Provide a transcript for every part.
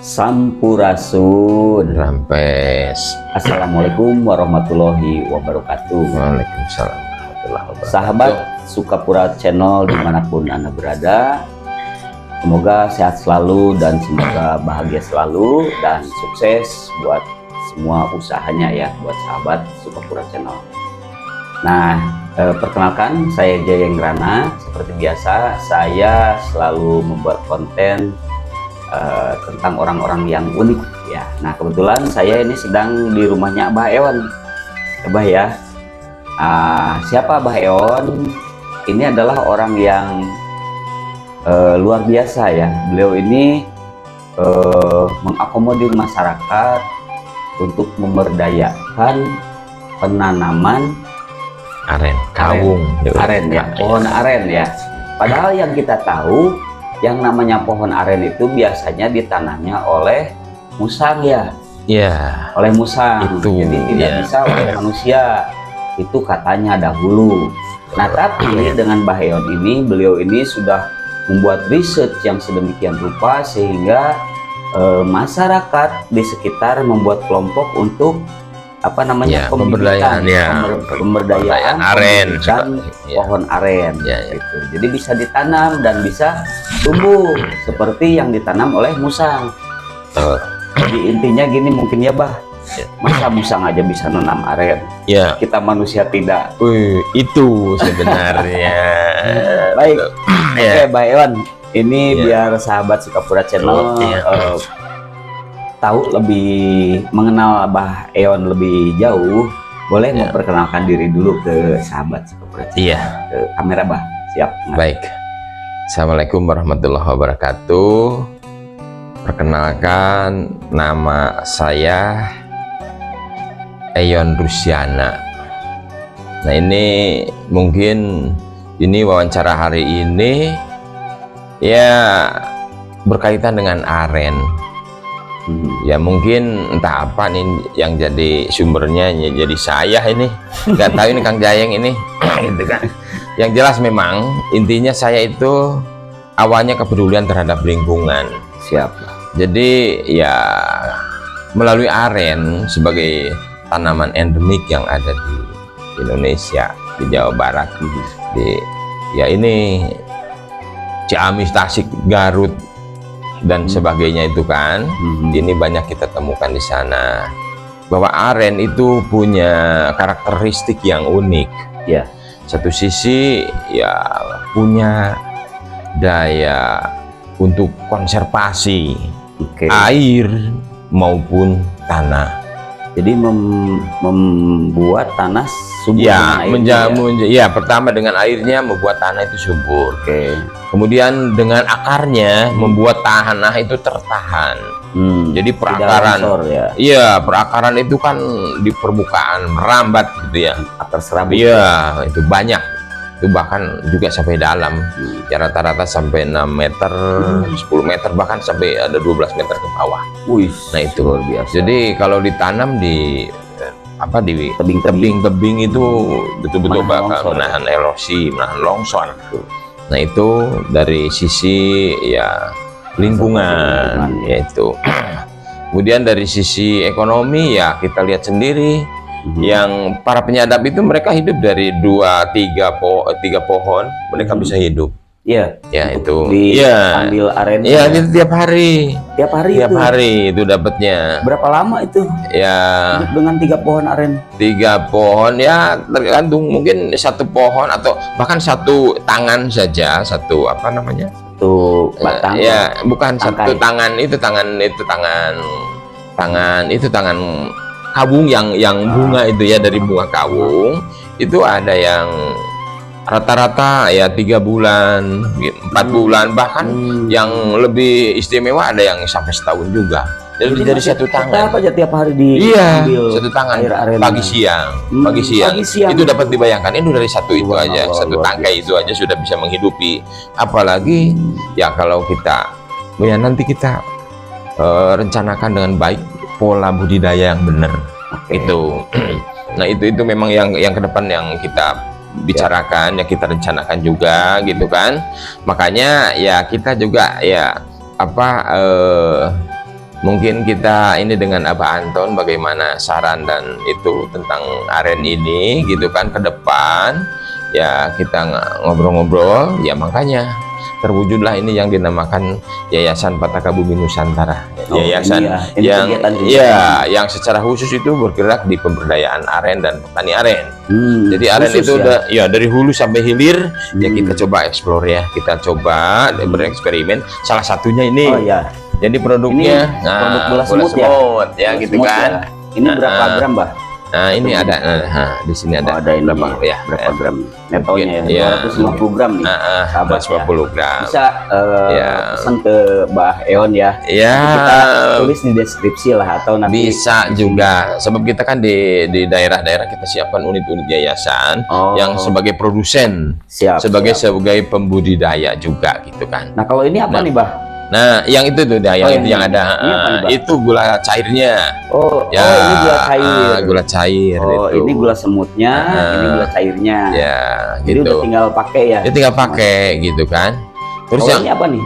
Sampurasun. Rampes. Assalamualaikum warahmatullahi wabarakatuh. Waalaikumsalam warahmatullahi wabarakatuh. Sahabat Sukapura Channel dimanapun Anda berada, semoga sehat selalu dan semoga bahagia selalu dan sukses buat semua usahanya ya, buat sahabat Sukapura Channel. Nah, perkenalkan saya Jayeng Rana. Seperti biasa, saya selalu membuat konten tentang orang-orang yang unik ya. Nah, kebetulan saya ini sedang di rumahnya Abah Eon, Abah ya. Siapa Abah Eon? Ini adalah orang yang luar biasa ya. Beliau ini mengakomodir masyarakat untuk memberdayakan penanaman kawung, aren ya, pohon aren ya. Padahal yang kita tahu, yang namanya pohon aren itu biasanya ditanamnya oleh musang ya. Ya. Oleh musang. Itu, jadi tidak bisa oleh manusia. Itu katanya dahulu. Nah, tapi dengan Mbah Eon ini, beliau ini sudah membuat riset yang sedemikian rupa sehingga masyarakat di sekitar membuat kelompok untuk pemberdayaan aren dan pohon aren gitu. Jadi bisa ditanam dan bisa tumbuh seperti yang ditanam oleh musang. Jadi intinya gini mungkin ya Bah, masa musang aja bisa nanam aren, kita manusia tidak. Itu sebenarnya. Baik, oke Mbak Ewan, ini biar sahabat Sukapura Channel tahu lebih mengenal Mbah Eon lebih jauh, boleh memperkenalkan diri dulu ke sahabat Sukapura Channel. Ke kamera Bah, siap. Baik. Assalamualaikum warahmatullahi wabarakatuh. Perkenalkan, nama saya Eon Rusiana. Nah, ini mungkin wawancara hari ini ya berkaitan dengan aren. Ya mungkin entah apa nih yang jadi sumbernya, jadi saya ini nggak tahu ini Kang Jayeng ini gitu kan. Yang jelas memang intinya saya itu awalnya kepedulian terhadap lingkungan. Siapa? Jadi ya melalui aren sebagai tanaman endemik yang ada di Indonesia, di Jawa Barat, ini Ciamis, Tasik, Garut dan sebagainya itu kan. Ini banyak kita temukan di sana bahwa aren itu punya karakteristik yang unik ya. Satu sisi ya punya daya untuk konservasi air maupun tanah. Jadi membuat tanah subur ya, pertama dengan airnya membuat tanah itu subur. Kemudian dengan akarnya membuat tanah itu tertahan. Jadi perakaran, perakaran itu kan di permukaan merambat gitu ya. Akar serabut. Iya, itu banyak. Itu bahkan juga sampai dalam. Ya rata-rata sampai 6 meter, 10 meter, bahkan sampai ada 12 meter ke bawah. Nah itu luar biasa. Jadi kalau ditanam di tebing-tebing itu betul-betul bakal menahan erosi, menahan longsor. Nah itu dari sisi ya lingkungan yaitu. Kemudian dari sisi ekonomi ya kita lihat sendiri, yang para penyadap itu mereka hidup dari 2-3 pohon mereka bisa hidup. Ya itu diambil aren. Itu tiap hari itu dapatnya. Berapa lama itu ya dengan 3 pohon aren? 3 pohon ya tergantung, mungkin 1 pohon atau bahkan 1 tangan saja, satu batang bukan tangkai. Tangan kawung yang bunga itu ya, dari bunga kawung itu ada yang rata-rata ya 3 bulan, 4 bulan, bahkan yang lebih istimewa ada yang sampai setahun juga. Jadi dari 1 tangan. Apa aja tiap hari diambil? 1 tangan pagi siang. Itu dapat dibayangkan itu dari 1 itu aja, 1 tangkai itu aja sudah bisa menghidupi. Apalagi ya kalau kita nanti kita rencanakan dengan baik pola budidaya yang benar. Itu. Nah, itu memang yang ke depan yang kita bicarakan, ya kita rencanakan juga gitu kan. Makanya ya kita juga ya mungkin kita ini dengan Abah Anton bagaimana saran dan itu tentang aren ini gitu kan ke depan ya, kita ngobrol-ngobrol ya, makanya terwujudlah ini yang dinamakan Yayasan Pataka Bumi Nusantara. Yayasan yang secara khusus itu bergerak di pemberdayaan aren dan petani aren. Jadi aren itu udah ya dari hulu sampai hilir ya, kita coba eksplor ya, kita coba bereksperimen. Salah satunya ini. Jadi produknya produk bola semut ya gitu kan. Ini berapa gram, Bah? Nah, ini ada di sini ada berapa ya? Berapa gram netonya ya? 250 gram nih. 250 gram. Bisa pesan ke Mbah Eon ya. Ya. Kita tulis di deskripsi lah atau nanti bisa juga. Sebab kita kan di daerah-daerah kita siapkan unit-unit yayasan yang sebagai produsen, sebagai pembudidaya juga gitu kan. Nah, kalau ini apa nih, Bah? Nah, yang itu tuh, yang ada itu gula cairnya. Ini gula cair. Gula cair. Ini gula semutnya, ini gula cairnya. Ya, jadi gitu. udah tinggal pakai ya. Tinggal pakai gitu kan. Terus yang ini apa nih?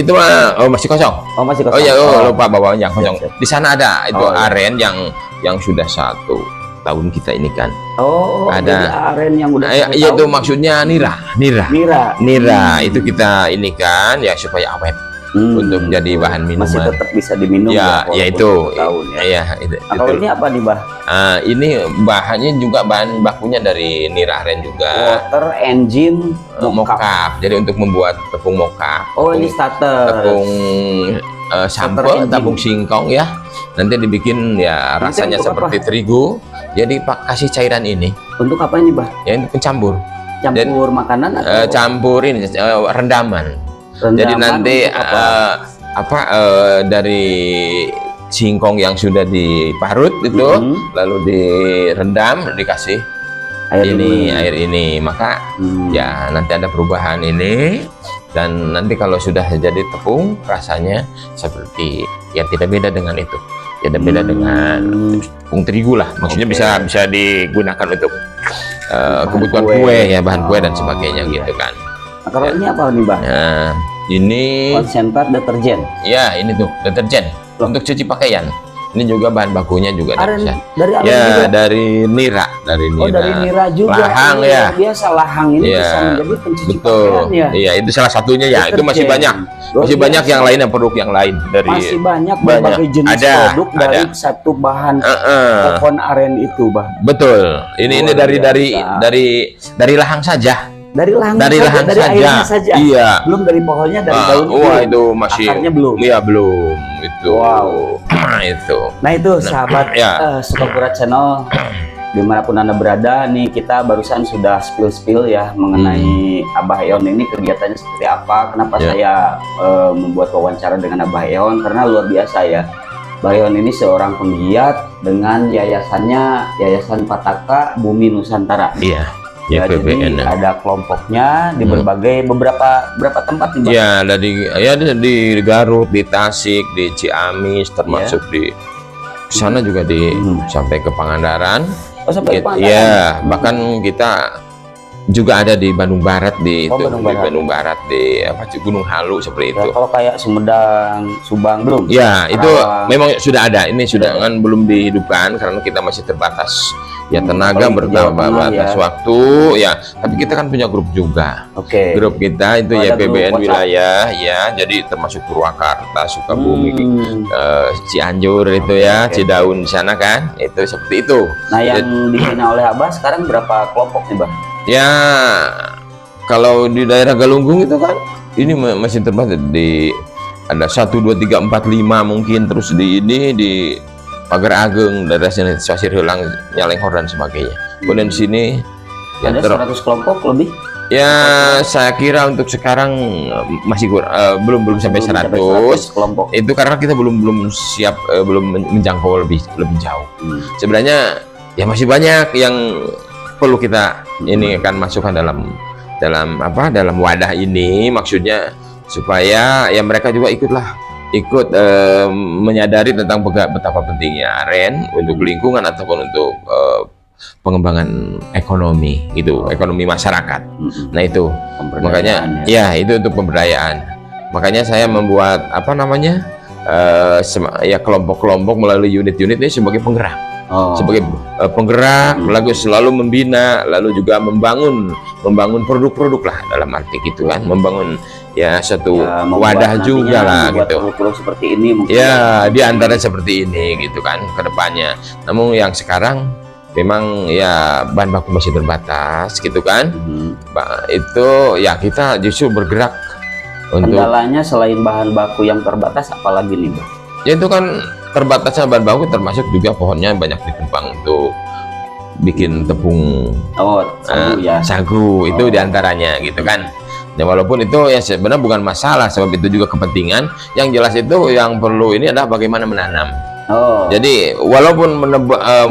Itu mah masih kosong. Masih kosong. Lupa bawanya kosong. Di sana ada itu aren yang sudah 1 tahun kita ini kan. Ada aren yang udah iya itu maksudnya nira itu kita ini kan ya supaya awet. Untuk menjadi bahan minuman. Masih tetap bisa diminum ya itu. Kalau ini apa nih, Bah? Ini bahannya juga bahan bakunya dari nira aren juga. Water engine mockup. Jadi untuk membuat tepung mockup. Ini starter. Tepung sampel, tepung singkong ya. Nanti dibikin ya rasanya seperti terigu. Jadi kasih cairan ini. Untuk apa ini, Bah? Ya ini pencampur. Campur makanan atau campur ini rendaman. Jadi nanti dari singkong yang sudah diparut itu lalu direndam, dikasih air ini, maka ya nanti ada perubahan ini, dan nanti kalau sudah jadi tepung rasanya seperti ya tidak beda dengan itu, tidak beda dengan tepung terigu lah, maksudnya bisa digunakan untuk kebutuhan kue ya, bahan kue dan sebagainya gitu kan. Nah, kalau ini apa nih, Bah? Nah, ini konsentrat deterjen. Ya, ini tuh deterjen untuk cuci pakaian. Ini juga bahan bakunya juga dari juga? Dari nira, dari nira juga. Lahang ya. Biasa lahang ini bisa menjadi pencuci pakaian ya. Iya, itu salah satunya ya. Itu masih banyak. Masih banyak yang lain, yang produk yang lain dari masih banyak berbagai jenis produk dari satu bahan pohon aren itu, Bah. Betul. Ini dari lahang saja. Dari lahang saja. Iya. Belum dari pohonnya, dari daun itu. Itu masih akarnya belum. Iya, belum. Itu. Wow. itu. Nah, itu sahabat Sukapura Channel dimanapun Anda berada, nih kita barusan sudah spill ya mengenai Abah Eon ini, kegiatannya seperti apa, kenapa saya membuat wawancara dengan Abah Eon, karena luar biasa ya. Abah Eon ini seorang penggiat dengan yayasannya, Yayasan Pataka Bumi Nusantara. Iya. Ya, jadi ada kelompoknya di beberapa tempat nih, Bang. Ya, di Garut, di Tasik, di Ciamis, termasuk di sana juga sampai ke Pangandaran. Sampai ke Pangandaran. Ya, bahkan kita juga ada di Bandung Barat, di Bandung Barat di Gunung Halu seperti itu. Kalau kayak Sumedang, Subang belum? Ya, itu memang sudah ada. Ini sudah kan belum dihidupkan karena kita masih terbatas ya tenaga, batas waktu ya. Tapi kita kan punya grup juga. Grup kita itu ya PBN wilayah ya. Jadi termasuk Purwakarta, Sukabumi, Cianjur itu ya, Cidaun di sana kan. Itu seperti itu. Nah, yang dibina oleh Abah sekarang berapa kelompok nih, Bang? Ya, kalau di daerah Galunggung itu kan ini masih terbatas ada 1, 2, 3, 4, 5 mungkin, terus di Pagar Ageng, daerah sini Sasir Helang, Nyalenghor dan sebagainya. Kemudian di sini ada 100 kelompok lebih. Ya, saya kira untuk sekarang masih belum sampai 100 kelompok. Itu karena kita belum siap, belum menjangkau lebih jauh. Sebenarnya ya masih banyak yang perlu kita ini akan masukkan dalam wadah ini, maksudnya supaya ya mereka juga ikut menyadari tentang betapa pentingnya aren untuk lingkungan ataupun untuk pengembangan ekonomi ekonomi masyarakat. Nah, itu makanya ya itu untuk pemberdayaan. Makanya saya membuat ya kelompok-kelompok melalui unit-unit ini sebagai penggerak. Sebagai penggerak, lalu selalu membina, lalu juga membangun produk-produk lah, dalam arti gitu kan, membangun ya satu wadah juga lah gitu. Produk seperti ini mungkin ya di antara seperti ini gitu kan ke depannya. Namun yang sekarang memang ya bahan baku masih terbatas gitu kan. Itu ya kita justru bergerak untuk kendalanya selain bahan baku yang terbatas, apalagi nih Bang? Ya itu kan terbatasnya bahan baku, termasuk juga pohonnya banyak ditebang untuk bikin tepung sagu ya. Sagu itu diantaranya gitu kan. Ya walaupun itu ya sebenarnya bukan masalah, sebab itu juga kepentingan. Yang jelas itu yang perlu ini adalah bagaimana menanam. Jadi walaupun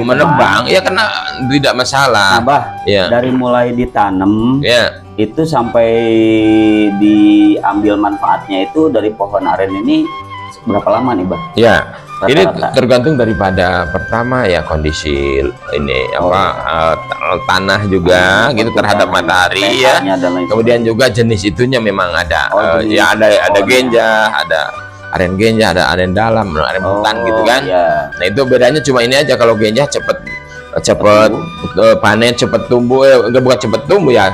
menebang ya karena tidak masalah. Bah, ya. Dari mulai ditanam ya itu sampai diambil manfaatnya itu dari pohon aren ini berapa lama nih Bah? Ya, ini tergantung daripada pertama ya kondisi ini tanah juga gitu terhadap matahari ya. Kemudian juga jenis itunya memang ada ya ada genjah, ada aren genjah, ada aren dalam, aren hutan gitu kan. Nah itu bedanya cuma ini aja, kalau genjah cepet panen, cepet tumbuh, bukan cepet tumbuh ya,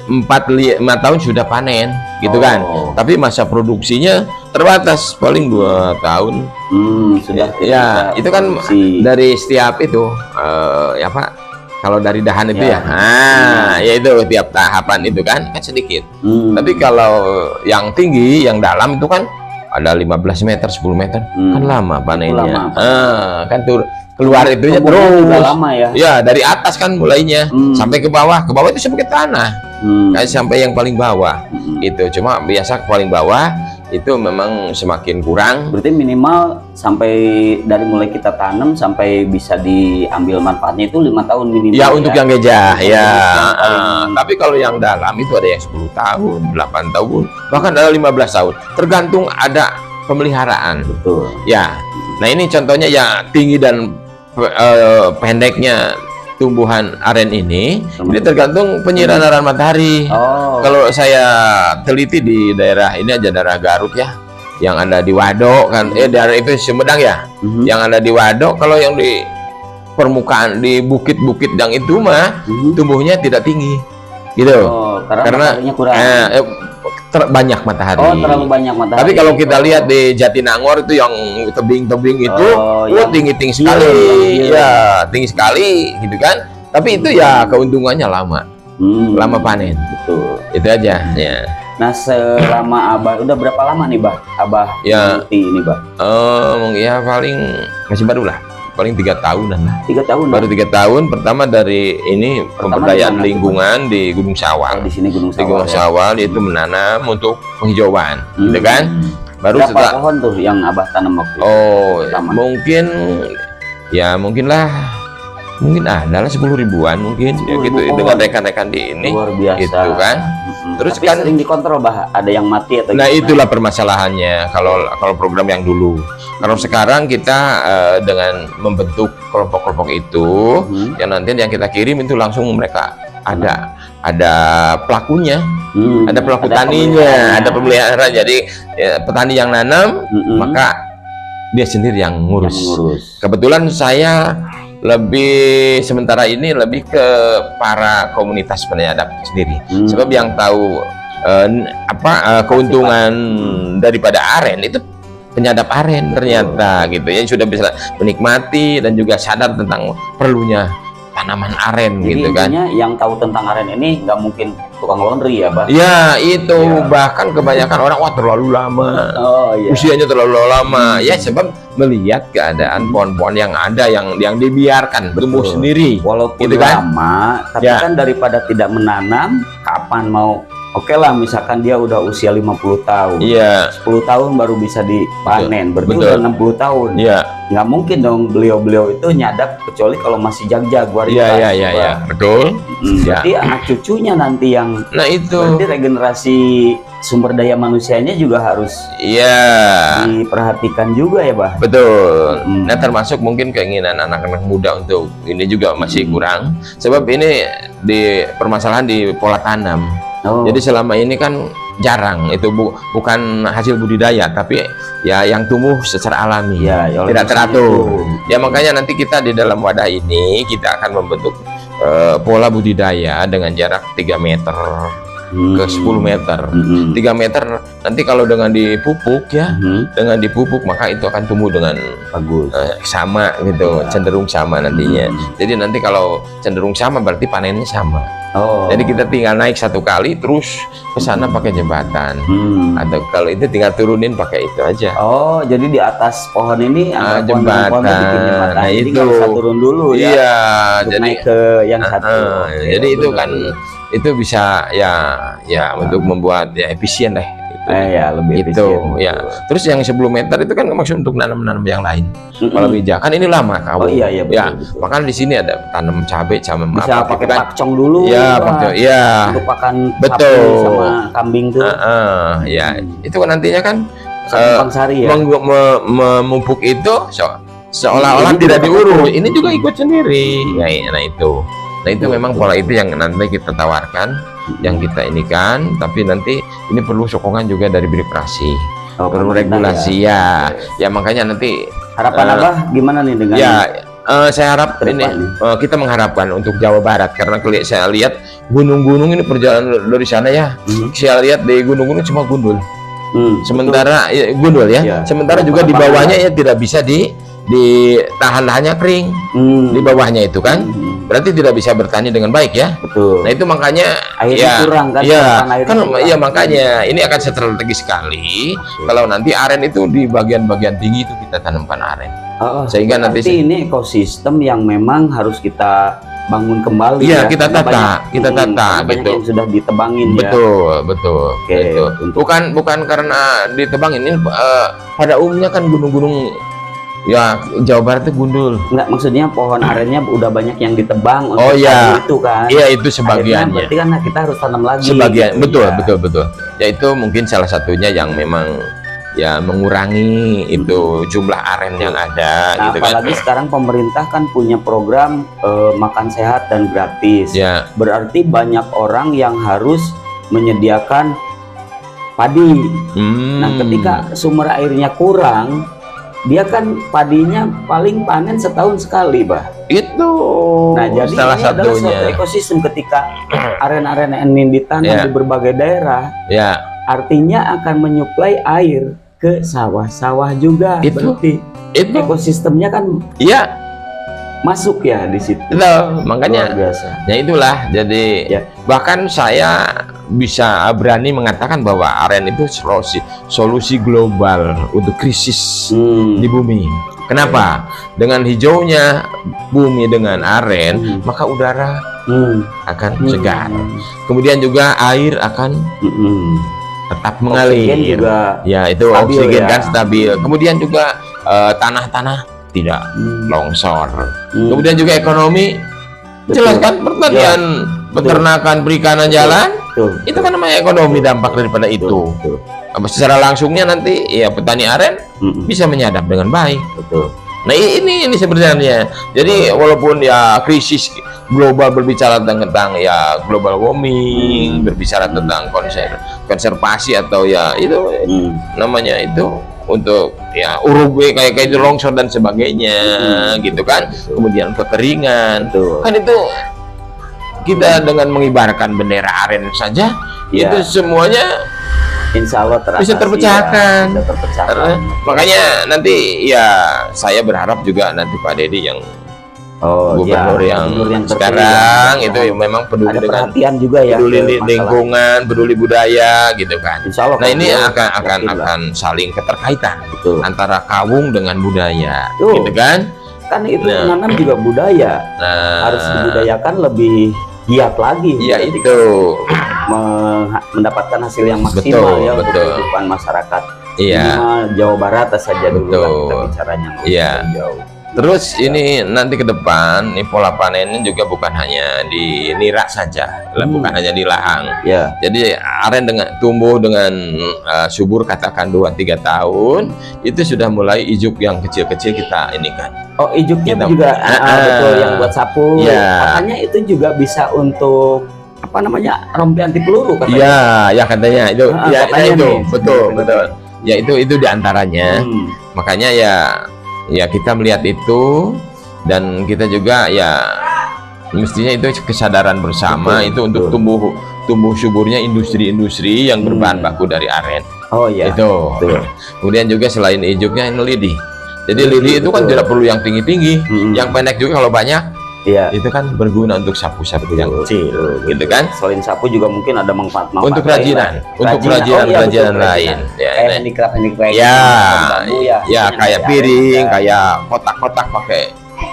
4-5 tahun sudah panen gitu kan. Tapi masa produksinya terbatas, paling 2 tahun. Sudah ya itu kan dari setiap itu ya Pak, kalau dari dahan itu ya ya itu tiap tahapan itu kan sedikit. Tapi kalau yang tinggi, yang dalam itu kan ada 15 meter, 10 meter kan lama panennya. Kan tuh keluar itunya terus lama ya. Ya dari atas kan mulainya sampai ke bawah itu sebagai tanah. Sampai yang paling bawah itu, cuma biasa paling bawah itu memang semakin kurang. Berarti minimal sampai dari mulai kita tanam sampai bisa diambil manfaatnya itu 5 tahun minimal ya, untuk yang gejah ya. Tapi kalau yang dalam itu ada yang 10 tahun, 8 tahun, bahkan ada 15 tahun, tergantung ada pemeliharaan. Betul ya. Nah ini contohnya ya, tinggi dan pendeknya tumbuhan aren ini tergantung penyiraman matahari. Kalau saya teliti di daerah ini aja, daerah Garut ya, yang ada di Wadok kan, daerah itu Sumedang ya, yang ada di Wadok, kalau yang di permukaan di bukit-bukit yang itu mah tumbuhnya tidak tinggi gitu. Karena kurang. Banyak matahari. Terlalu banyak matahari. Tapi kalau kita lihat di Jatinangor itu yang tebing-tebing itu, tinggi-tinggi sekali, tinggi sekali gitu kan. Tapi itu ya keuntungannya lama, lama panen. Betul. Itu aja. Ya. Nah selama Abah udah berapa lama nih Abah meneliti ini mungkin ya paling masih baru lah. Paling 3 tahunan lah. 3 tahun. Baru 3 tahun. Pertama dari ini pemberdayaan lingkungan di Gunung Sawal. Di sini Gunung Sawal. Di Gunung Sawal itu menanam untuk penghijauan, gitu kan? Baru berapa pohon tuh yang Abah tanam waktu itu? Mungkin adalah 10 ribuan mungkin. Ya gitu dengan rekan-rekan di ini. Luar biasa. Gitu kan. Terus tapi kan sering dikontrol ada yang mati atau nah gimana? Itulah permasalahannya kalau program yang dulu. Kalau sekarang kita dengan membentuk kelompok-kelompok itu yang nanti yang kita kirim itu langsung mereka ada pelakunya, ada pelaku taninya, ada pemelihara. Jadi petani yang nanam maka dia sendiri yang ngurus. Kebetulan saya sementara ini lebih ke para komunitas penyadap sendiri, sebab yang tahu keuntungan daripada aren itu penyadap aren ternyata gitu ya, sudah bisa menikmati dan juga sadar tentang perlunya tanaman aren. Jadi gitu kan. Yang tahu tentang aren ini nggak mungkin tukang laundry ya, Bah? Ya itu bahkan kebanyakan orang terlalu lama, usianya terlalu lama ya, sebab melihat keadaan pohon-pohon yang ada yang dibiarkan tumbuh sendiri. Walaupun gitu kan? lama, tapi kan daripada tidak menanam, kapan mau? Oke lah, misalkan dia udah usia 50 tahun, 10 tahun baru bisa dipanen, berarti udah 60 tahun. Nggak mungkin dong beliau itu nyadap, kecuali kalau masih jag-jaguar. Betul. Jadi anak cucunya nanti yang itu berarti regenerasi sumber daya manusianya juga harus diperhatikan juga ya, Bah. Betul. Nah termasuk mungkin keinginan anak-anak muda untuk ini juga masih kurang, sebab ini di permasalahan di pola tanam. Jadi selama ini kan jarang. Itu bukan hasil budidaya, tapi ya yang tumbuh secara alami, ya, tidak teratur. Ya makanya nanti kita di dalam wadah ini kita akan membentuk pola budidaya dengan jarak 3 meter ke 10 meter. 3 meter nanti kalau dengan dipupuk ya, dengan dipupuk maka itu akan tumbuh dengan bagus, sama gitu, cenderung sama nantinya. Jadi nanti kalau cenderung sama berarti panennya sama. Jadi kita tinggal naik 1 kali terus ke sana pakai jembatan. Atau kalau itu tinggal turunin pakai itu aja. Jadi di atas pohon ini ada jembatan. Nah, jadi nggak usah turun dulu ya. Iya, jadi naik ke yang satu. Jadi itu kan itu bisa ya untuk membuat ya efisien deh. Ya lebih itu efisien, ya. Terus yang 10 meter itu kan maksud untuk nanam-nanam yang lain. Kalau bija kan ini lama kamu. Iya betul, ya. Betul. Makanya di sini ada tanam cabai sama bisa pakai pakcong dulu. Ya, pakcong. Ya. Untuk pakan betul sapi sama kambing tuh. Ya, itu kan nantinya kan Sari, ya? memupuk itu seolah-olah tidak diurus. Ini juga ikut sendiri. Nah itu memang pola itu yang nanti kita tawarkan, yang kita inikan, tapi nanti ini perlu sokongan juga dari birokrasi, perlu regulasi ya makanya nanti harapan Abah gimana nih dengan saya harap ini kita mengharapkan untuk Jawa Barat, karena saya lihat gunung-gunung ini perjalanan dari sana ya, saya lihat di gunung-gunung cuma gundul, sementara gundul ya, sementara juga di bawahnya ya tidak bisa ditahan-tahannya kering, di bawahnya itu kan berarti tidak bisa bertani dengan baik ya. Betul. Nah itu makanya airnya kurang kan? Iya makanya ini akan strategis sekali. Kalau nanti aren itu di bagian-bagian tinggi itu kita tanamkan aren. Sehingga nanti ini ekosistem yang memang harus kita bangun kembali. Iya, kita tata gitu. Yang sudah ditebangin betul. Bukan karena ditebangin, ini pada umumnya kan gunung-gunung ya Jawa Barat itu gundul. Enggak, maksudnya pohon arennya udah banyak yang ditebang untuk itu kan. Iya, itu sebagiannya. Berarti kan kita harus tanam lagi. Sebagian, betul. Ya itu mungkin salah satunya yang memang ya mengurangi itu jumlah aren yang ada. Nah, gitu apalagi kan sekarang pemerintah kan punya program makan sehat dan gratis. Ya. Berarti banyak orang yang harus menyediakan padi. Nah, ketika sumber airnya kurang, dia kan padinya paling panen setahun sekali, Bah. Itu. Nah, jadi salah ini adalah suatu ekosistem ketika aren-aren ini ditanam di berbagai daerah. Artinya akan menyuplai air ke sawah-sawah juga. Berarti ekosistemnya kan masuk ya di situ. Makanya biasa. Ya itulah. Jadi bahkan saya bisa berani mengatakan bahwa aren itu solusi global untuk krisis di bumi. Kenapa? Dengan hijaunya bumi dengan aren, maka udara akan segar. Kemudian juga air akan tetap mengalir. Juga ya itu oksigen kan stabil. Kemudian juga tanah-tanah tidak longsor. Kemudian juga ekonomi, jelas kan, pertanian, peternakan, perikanan jalan. Itu kan namanya ekonomi, dampak daripada itu. Secara langsungnya nanti ya petani aren bisa menyadap dengan baik. Nah ini sebenarnya. Jadi walaupun ya krisis global berbicara tentang ya global warming, berbicara tentang konservasi atau ya itu namanya itu untuk ya Uruguay kayak itu longsor dan sebagainya gitu kan. Kemudian kekeringan kan itu kita dengan mengibarkan bendera aren saja itu semuanya insya Allah bisa terpecahkan. Makanya nanti ya saya berharap juga nanti Pak Deddy yang gubernur yang sekarang itu memang peduli dengan perhatian juga ya, peduli lingkungan, peduli budaya gitu kan. Nah ini akan saling keterkaitan antara kawung dengan budaya gitu kan. Kan itu nanam juga budaya, harus dibudayakan lebih giat lagi. Ya itu mendapatkan hasil yang maksimal untuk kehidupan masyarakat. Jawa Barat saja dulu kita bicaranya jauh. Terus ini nanti ke depan, ini pola panennya juga bukan hanya di nira saja, bukan hanya di lahang. Jadi aren tumbuh dengan subur katakan 2-3 tahun, itu sudah mulai ijuk yang kecil-kecil kita ini kan. Oh, ijuknya juga betul yang buat sapu. Katanya itu juga bisa untuk apa namanya, rompi anti peluru katanya. Iya, ya katanya itu, ya katanya itu nih, betul. Ya itu diantaranya. Makanya ya kita melihat itu, dan kita juga ya mestinya itu kesadaran bersama itu untuk tumbuh suburnya industri-industri yang berbahan baku dari aren. Oh iya. Itu. Kemudian juga selain ijuknya ini lidi. Jadi lidi itu kan tidak perlu yang tinggi-tinggi, yang pendek juga kalau banyak. Iya. Itu kan berguna untuk sapu-sapu yang kecil, gitu kan? Selain sapu juga mungkin ada manfaat untuk kerajinan, kerajinan lain. Ya, handicraft. Ya, kayak piring, kayak kotak-kotak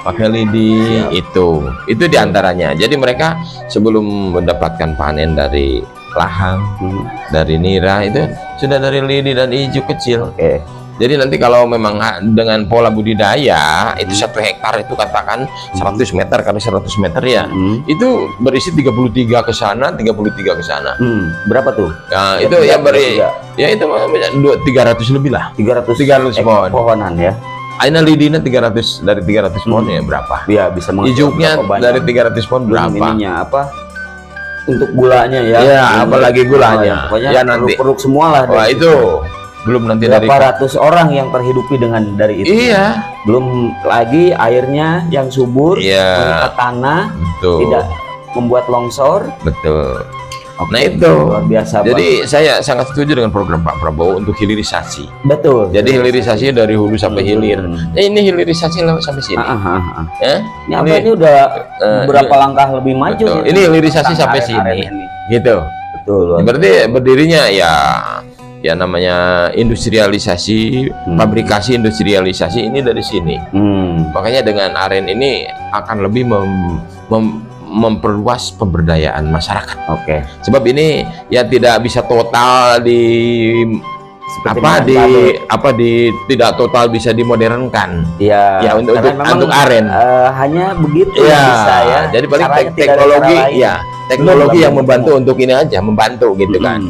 pakai lidi. Itu diantaranya. Jadi mereka sebelum mendapatkan panen dari lahang, dari nira itu sudah dari lidi dan ijuk kecil. Jadi nanti kalau memang dengan pola budidaya itu 1 hektar itu katakan 100 meter kali 100 meter ya, itu berisi 33 ke sana, 33 ke sana. Berapa tuh? Nah, itu ya ya itu 300 lebih lah. 300 pohon. Pohonan ya. Aina lidinya 300, dari 300 pohon ya berapa? Iya, bisa ijuknya dari 300 pohon berapa? Ininya apa? Untuk gulanya ya. Ya, apalagi gulanya. Ya nanti produk semua lah. Wah, itu belum nanti berapa ratus orang yang terhidupi dari itu. Iya. Belum lagi airnya yang subur, mengikat tanah, tidak membuat longsor. Betul. Nah itu luar biasa. Jadi saya sangat setuju dengan program Pak Prabowo untuk hilirisasi. Betul. Jadi hilirisasi dari hulu sampai hilir. Nah, ini hilirisasi sampai sini. Ini apa ini udah berapa langkah lebih maju? Ini hilirisasi sampai sini. Gitu. Betul. Berarti berdirinya ya namanya industrialisasi, fabrikasi industrialisasi ini dari sini. Makanya dengan aren ini akan lebih memperluas pemberdayaan masyarakat. Sebab ini ya tidak bisa total tidak total bisa dimodernkan. Ya untuk aren. Hanya begitu bisa ya. Jadi paling teknologi yang membantu untuk ini aja, membantu gitu kan.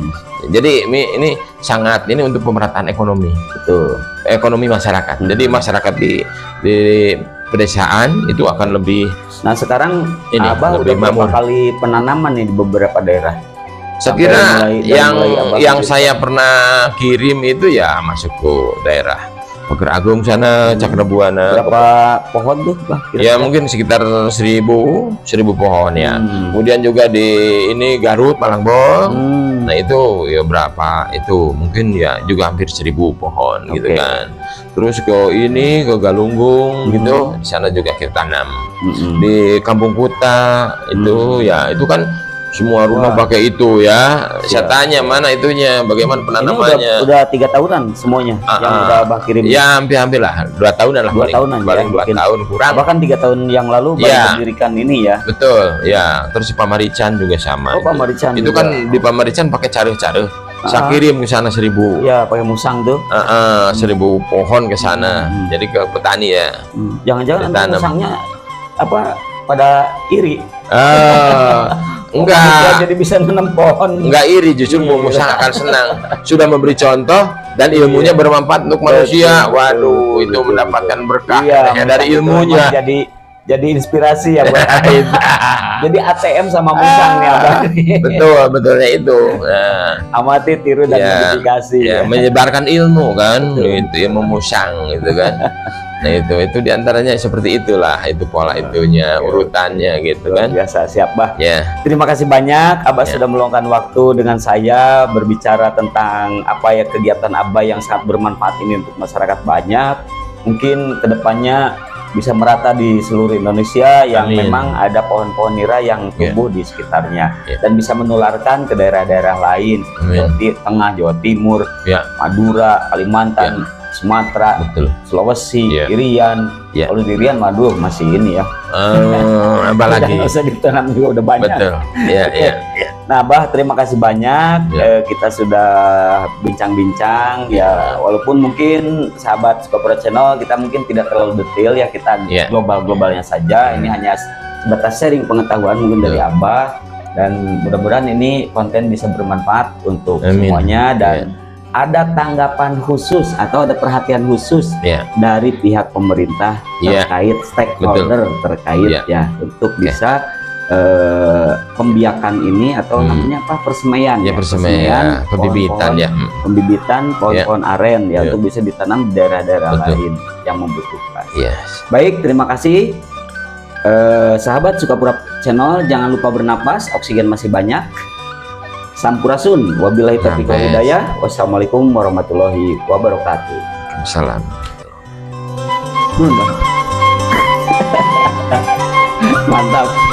Jadi ini sangat ini untuk pemerataan ekonomi. Betul. Ekonomi masyarakat. Jadi masyarakat di pedesaan itu akan lebih. Nah sekarang ini Abah udah berapa kali penanaman nih di beberapa daerah? Saya kira yang saya pernah kirim itu ya masuk ke daerah Pager Agung sana, Cakrabuana. Berapa pohon tuh, Bah? Ya mungkin sekitar 1000 pohon ya. Kemudian juga di ini Garut, Malangbong. Nah itu ya berapa? Itu mungkin ya juga hampir 1000 pohon gitu kan. Terus ke Galunggung gitu, di sana juga kita tanam. Di Kampung Kuta itu ya itu kan semua rumah pakai itu ya. Saya tanya mana itunya, bagaimana penanamannya? Ini udah 3 tahunan semuanya yang udah Abah kirim. Ya hampir lah 2 tahunan lah. 2 tahunan paling ya, 2 tahun kurang. Bahkan 3 tahun yang lalu baru mendirikan ini ya. Betul ya. Terus di Pamarican juga sama. Oh Pamarican. Itu kan di Pamarican pakai careh-careh. Saya kirim ke sana 1000. Ya pakai musang tuh. 1000 pohon ke sana. Jadi ke petani ya. Jangan-jangan musangnya apa pada iri? Enggak, jadi bisa nanam pohon. Enggak iri, justru musang akan senang. Sudah memberi contoh dan ilmunya bermanfaat untuk manusia. Waduh, itu mendapatkan berkah dari ilmunya. Jadi inspirasi ya buat jadi ATM sama musang nih Abah. Betulnya itu. Amati, tiru dan modifikasi. Menyebarkan ilmu kan, itu ilmu musang gitu kan. Nah itu diantaranya seperti itulah, itu pola itunya, urutannya gitu kan. Biasa, siap Bah. Terima kasih banyak Abah sudah meluangkan waktu dengan saya berbicara tentang apa ya kegiatan Abah yang sangat bermanfaat ini untuk masyarakat banyak. Mungkin kedepannya bisa merata di seluruh Indonesia yang memang ada pohon-pohon nira yang tumbuh di sekitarnya dan bisa menularkan ke daerah-daerah lain seperti Tengah, Jawa Timur, Madura, Kalimantan, Sumatera, Sulawesi, Irian. Kalau di Irian, waduh masih ini ya. Apalagi nggak usah ditanam juga udah banyak. Betul. Nah, Bah, terima kasih banyak. Kita sudah bincang-bincang ya. Walaupun mungkin sahabat Skopra Channel kita mungkin tidak terlalu detail ya, kita global-globalnya saja. Ini hanya sebatas sharing pengetahuan mungkin dari Abah, dan mudah-mudahan ini konten bisa bermanfaat untuk semuanya. Dan ada tanggapan khusus atau ada perhatian khusus dari pihak pemerintah terkait stakeholder terkait ya untuk bisa pembiakan ini atau namanya apa, persemaian ya, persemaian, pembibitan ya, pembibitan pohon-pohon aren ya, untuk bisa ditanam di daerah-daerah lain yang membutuhkan. Baik, terima kasih sahabat Sukapura Channel, jangan lupa bernapas, oksigen masih banyak. Sampurasun, wabillahi taufiq wal hidayah. Wassalamualaikum warahmatullahi wabarakatuh. Salam. Mantap.